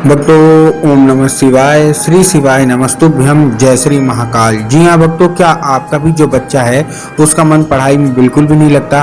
भक्तों, ओम नमः शिवाय, श्री शिवाय नमस्तुभ्यम, जय श्री महाकाल। जी हाँ भक्तों, क्या आपका भी जो बच्चा है उसका मन पढ़ाई में बिल्कुल भी नहीं लगता?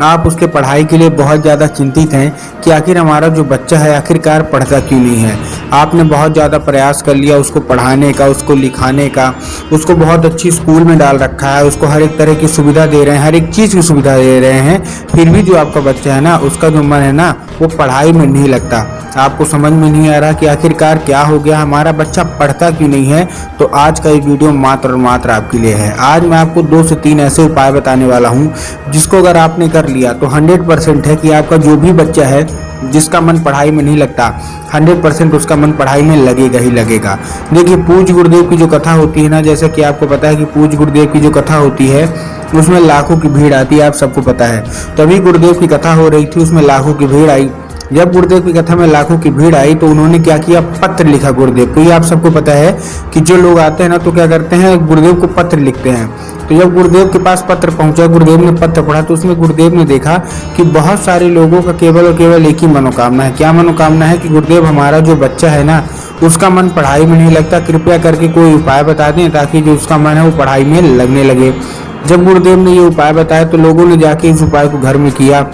आप उसके पढ़ाई के लिए बहुत ज़्यादा चिंतित हैं कि आखिर हमारा जो बच्चा है आखिरकार पढ़ता क्यों नहीं है। आपने बहुत ज़्यादा प्रयास कर लिया उसको पढ़ाने का, उसको लिखाने का, उसको बहुत अच्छी स्कूल में डाल रखा है, उसको हर एक तरह की सुविधा दे रहे हैं, हर एक चीज़ की सुविधा दे रहे हैं, फिर भी जो आपका बच्चा है ना उसका जो मन है ना वो पढ़ाई में नहीं लगता। आपको समझ में नहीं आ रहा कि आखिरकार क्या हो गया, हमारा बच्चा पढ़ता क्यों नहीं है। तो आज का ये वीडियो मात्र और मात्र आपके लिए है। आज मैं आपको 2 से 3 ऐसे उपाय बताने वाला हूँ जिसको अगर आपने कर लिया तो 100% है कि आपका जो भी बच्चा है जिसका मन पढ़ाई में नहीं लगता 100% उसका मन पढ़ाई में लगेगा ही लगेगा। देखिए, पूज्य गुरुदेव की जो कथा होती है ना, जैसे कि आपको पता है कि पूज्य गुरुदेव की जो कथा होती है उसमें लाखों की भीड़ आती है, आप सबको पता है। तभी गुरुदेव की कथा हो रही थी, उसमें लाखों की भीड़ आई। जब गुरुदेव की कथा में लाखों की भीड़ आई तो उन्होंने क्या किया, पत्र लिखा गुरुदेव को। ये आप सबको पता है कि जो लोग आते हैं ना तो क्या करते हैं, गुरुदेव को पत्र लिखते हैं। तो जब गुरुदेव के पास पत्र पहुंचा, गुरुदेव ने पत्र पढ़ा तो उसमें गुरुदेव ने देखा कि बहुत सारे लोगों का केवल और केवल एक ही मनोकामना है। क्या मनोकामना है कि गुरुदेव हमारा जो बच्चा है ना उसका मन पढ़ाई में नहीं लगता, कृपया करके कोई उपाय बता दें ताकि जो उसका मन है वो पढ़ाई में लगने लगे। जब गुरुदेव ने ये उपाय बताया तो लोगों ने जाके इस उपाय को घर में किया,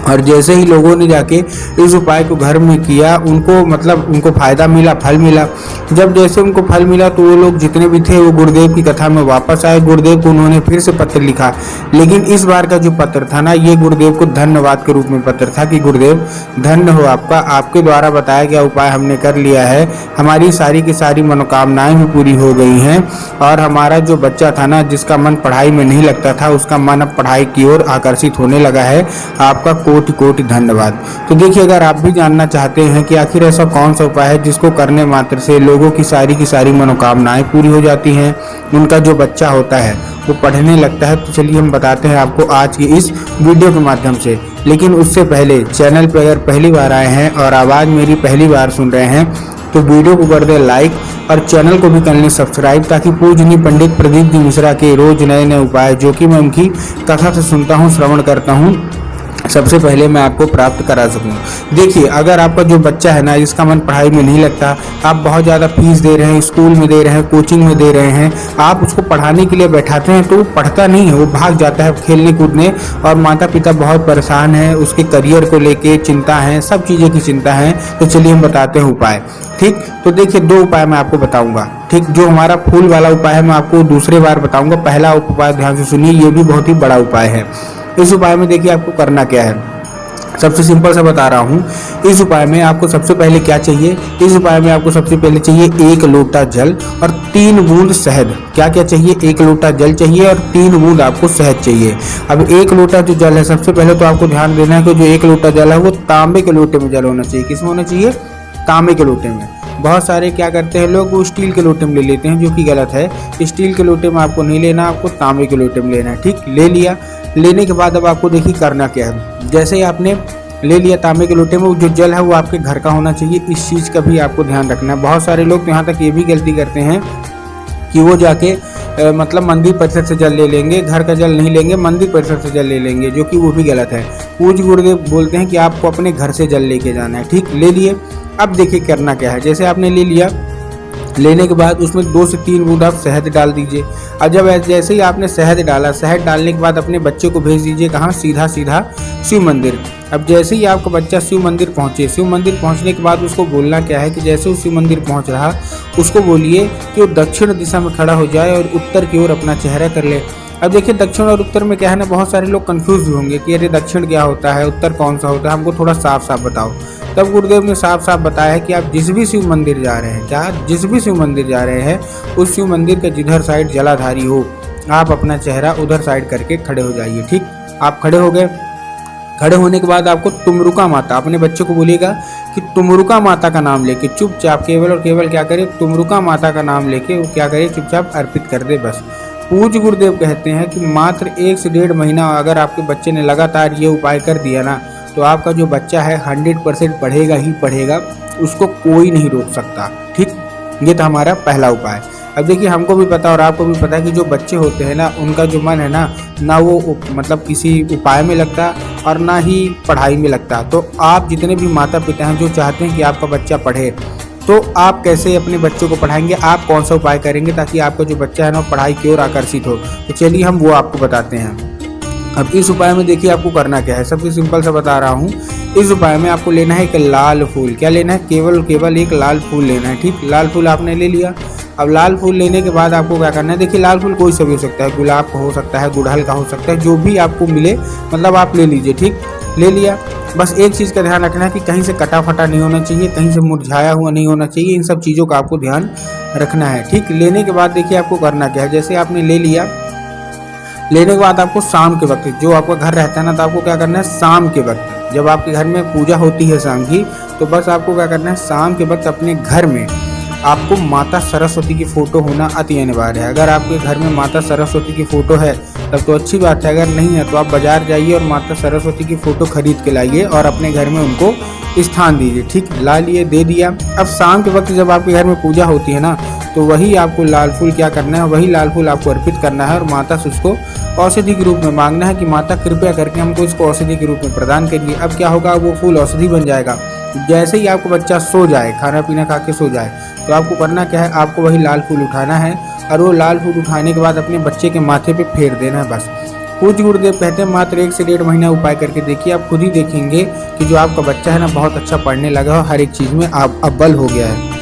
और जैसे ही लोगों ने जाके इस उपाय को घर में किया उनको फायदा मिला, फल मिला। जब जैसे उनको फल मिला तो वो लोग जितने भी थे वो गुरुदेव की कथा में वापस आए। गुरुदेव को उन्होंने फिर से पत्र लिखा, लेकिन इस बार का जो पत्र था ना ये गुरुदेव को धन्यवाद के रूप में पत्र था कि गुरुदेव धन्य हो आपका, आपके द्वारा बताया गया उपाय हमने कर लिया है, हमारी सारी की सारी मनोकामनाएं भी पूरी हो गई हैं और हमारा जो बच्चा था ना जिसका मन पढ़ाई में नहीं लगता था उसका मन अब पढ़ाई की ओर आकर्षित होने लगा है। आपका कोटि कोटि धन्यवाद। तो देखिए, अगर आप भी जानना चाहते हैं कि आखिर ऐसा कौन सा उपाय है जिसको करने मात्र से लोगों की सारी मनोकामनाएं पूरी हो जाती हैं, उनका जो बच्चा होता है वो पढ़ने लगता है, तो चलिए हम बताते हैं आपको आज की इस वीडियो के माध्यम से। लेकिन उससे पहले चैनल पर अगर पहली बार आए हैं और आवाज़ मेरी पहली बार सुन रहे हैं तो वीडियो को कर दे लाइक और चैनल को भी कर लें सब्सक्राइब, ताकि पूजनीय पंडित प्रदीप जी मिश्रा के रोज नए नए उपाय जो कि मैं उनकी कथा से सुनता हूँ, श्रवण करता हूँ, सबसे पहले मैं आपको प्राप्त करा सकूं। देखिए, अगर आपका जो बच्चा है ना जिसका मन पढ़ाई में नहीं लगता, आप बहुत ज़्यादा फीस दे रहे हैं, स्कूल में दे रहे हैं, कोचिंग में दे रहे हैं, आप उसको पढ़ाने के लिए बैठाते हैं तो वो पढ़ता नहीं है, वो भाग जाता है खेलने कूदने, और माता पिता बहुत परेशान हैं, उसके करियर को लेके चिंता है, सब चीज़ों की चिंता है। तो चलिए हम बताते हैं उपाय। ठीक, तो देखिए 2 उपाय मैं आपको बताऊंगा। ठीक, जो हमारा फूल वाला उपाय है मैं आपको दूसरे बार बताऊंगा। पहला उपाय ध्यान से सुनिए, ये भी बहुत ही बड़ा उपाय है। इस उपाय में देखिए आपको करना क्या है, सबसे सिंपल सा बता रहा हूँ। इस उपाय में आपको सबसे पहले क्या चाहिए, इस उपाय में आपको सबसे पहले चाहिए 1 लोटा जल और 3 बूंद शहद। क्या क्या चाहिए, 1 लोटा जल चाहिए और 3 बूंद आपको शहद चाहिए। अब 1 लोटा जो जल है, सबसे पहले तो आपको ध्यान देना है कि जो 1 लोटा जल है वो तांबे के लोटे में जल होना चाहिए। किस में होना चाहिए, तांबे के लोटे में। बहुत सारे क्या करते हैं लोग, वो स्टील के लोटे में ले लेते हैं, जो कि गलत है। स्टील के लोटे में आपको नहीं लेना, आपको तांबे के लोटे में लेना है। ठीक, ले लिया। लेने के बाद अब आपको देखिए करना क्या है। जैसे ही आपने ले लिया तांबे के लोटे में, वो जो जल है वो आपके घर का होना चाहिए। इस चीज़ का भी आपको ध्यान रखना है। बहुत सारे लोग तो यहाँ तक ये भी गलती करते हैं कि वो जाके मंदिर परिसर से जल ले लेंगे, घर का जल नहीं लेंगे, मंदिर परिसर से जल ले लेंगे, जो कि वो भी गलत है। पूज्य गुरुदेव बोलते हैं कि आपको अपने घर से जल लेके जाना है। ठीक, ले लिए। अब देखिए करना क्या है। जैसे आपने ले लिया, लेने के बाद उसमें 2 से 3 बूंद आप शहद डाल दीजिए। और जब जैसे ही आपने शहद डाला, शहद डालने के बाद अपने बच्चे को भेज दीजिए कहाँ, सीधा सीधा शिव मंदिर। अब जैसे ही आपका बच्चा शिव मंदिर पहुँचे, शिव मंदिर पहुँचने के बाद उसको बोलना क्या है कि जैसे वो शिव मंदिर पहुँच रहा उसको बोलिए कि वो दक्षिण दिशा में खड़ा हो जाए और उत्तर की ओर अपना चेहरा कर ले। अब देखिए, दक्षिण और उत्तर में क्या है ना, बहुत सारे लोग कंफ्यूज होंगे कि अरे दक्षिण क्या होता है, उत्तर कौन सा होता है, हमको थोड़ा साफ साफ बताओ। तब गुरुदेव ने साफ साफ बताया कि आप जिस भी शिव मंदिर जा रहे हैं, क्या जिस भी शिव मंदिर जा रहे हैं, उस शिव मंदिर के जिधर साइड जलाधारी हो, आप अपना चेहरा उधर साइड करके खड़े हो जाइए। ठीक, आप खड़े हो गए। खड़े होने के बाद आपको तुमरुका माता, अपने बच्चे को बोलिएगा कि तुमरुका माता का नाम लेके चुपचाप केवल और केवल क्या करे, तुमरुका माता का नाम लेके वो क्या करे, चुपचाप अर्पित कर दे बस। पूज्य गुरुदेव कहते हैं कि मात्र 1 से 1.5 महीना अगर आपके बच्चे ने लगातार ये उपाय कर दिया ना, तो आपका जो बच्चा है 100% पढ़ेगा ही पढ़ेगा, उसको कोई नहीं रोक सकता। ठीक, ये था हमारा पहला उपाय। अब देखिए, हमको भी पता और आपको भी पता है कि जो बच्चे होते हैं ना उनका जो मन है ना वो किसी उपाय में लगता और ना ही पढ़ाई में लगता। तो आप जितने भी माता पिता हैं जो चाहते हैं कि आपका बच्चा पढ़े, तो आप कैसे अपने बच्चों को पढ़ाएंगे, आप कौन सा उपाय करेंगे ताकि आपका जो बच्चा है ना पढ़ाई की ओर आकर्षित हो। तो चलिए हम वो आपको बताते हैं। अब इस उपाय में देखिए आपको करना क्या है, सबसे सिंपल सा बता रहा हूँ। इस उपाय में आपको लेना है एक लाल फूल। क्या लेना है, केवल एक लाल फूल लेना है। ठीक, लाल फूल आपने ले लिया। अब लाल फूल लेने के बाद आपको क्या करना है, देखिए लाल फूल कोई सा भी हो सकता है, गुलाब का हो सकता है, गुड़हल का हो सकता है, जो भी आपको मिले मतलब आप ले लीजिए। ठीक, ले लिया। बस एक चीज़ का ध्यान रखना है कि कहीं से कटा फटा नहीं होना चाहिए, कहीं से मुरझाया हुआ नहीं होना चाहिए। इन सब चीज़ों का आपको ध्यान रखना है। ठीक, लेने के बाद देखिए आपको करना क्या है, जैसे आपने ले लिया, लेने के बाद आपको शाम के वक्त, जो आपका घर रहता है ना, तो आपको क्या करना है, शाम के वक्त जब आपके घर में पूजा होती है शाम की, तो बस आपको क्या करना है, शाम के वक्त अपने घर में आपको माता सरस्वती की फ़ोटो होना अति अनिवार्य है। अगर आपके घर में माता सरस्वती की फ़ोटो है तब तो अच्छी बात है, अगर नहीं है तो आप बाज़ार जाइए और माता सरस्वती की फ़ोटो खरीद के लाइए और अपने घर में उनको स्थान दीजिए। ठीक, ला लिए, दे दिया। अब शाम के वक्त जब आपके घर में पूजा होती है ना, तो वही आपको लाल फूल क्या करना है, वही लाल फूल आपको अर्पित करना है और माता से उसको औषधि के रूप में मांगना है कि माता कृपया करके हमको इसको औषधि के रूप में प्रदान करिए। अब क्या होगा, वो फूल औषधि बन जाएगा। जैसे ही आपको बच्चा सो जाए, खाना पीना खा के सो जाए, तो आपको करना क्या है, आपको वही लाल फूल उठाना है और वो लाल फूल उठाने के बाद अपने बच्चे के माथे पे फेर देना है बस। पूज्य गुरुदेव कहते हैं मात्र 1 से 1.5 महीना उपाय करके देखिए, आप खुद ही देखेंगे कि जो आपका बच्चा है ना बहुत अच्छा पढ़ने लगा और हर एक चीज़ में आप अव्वल हो गया है।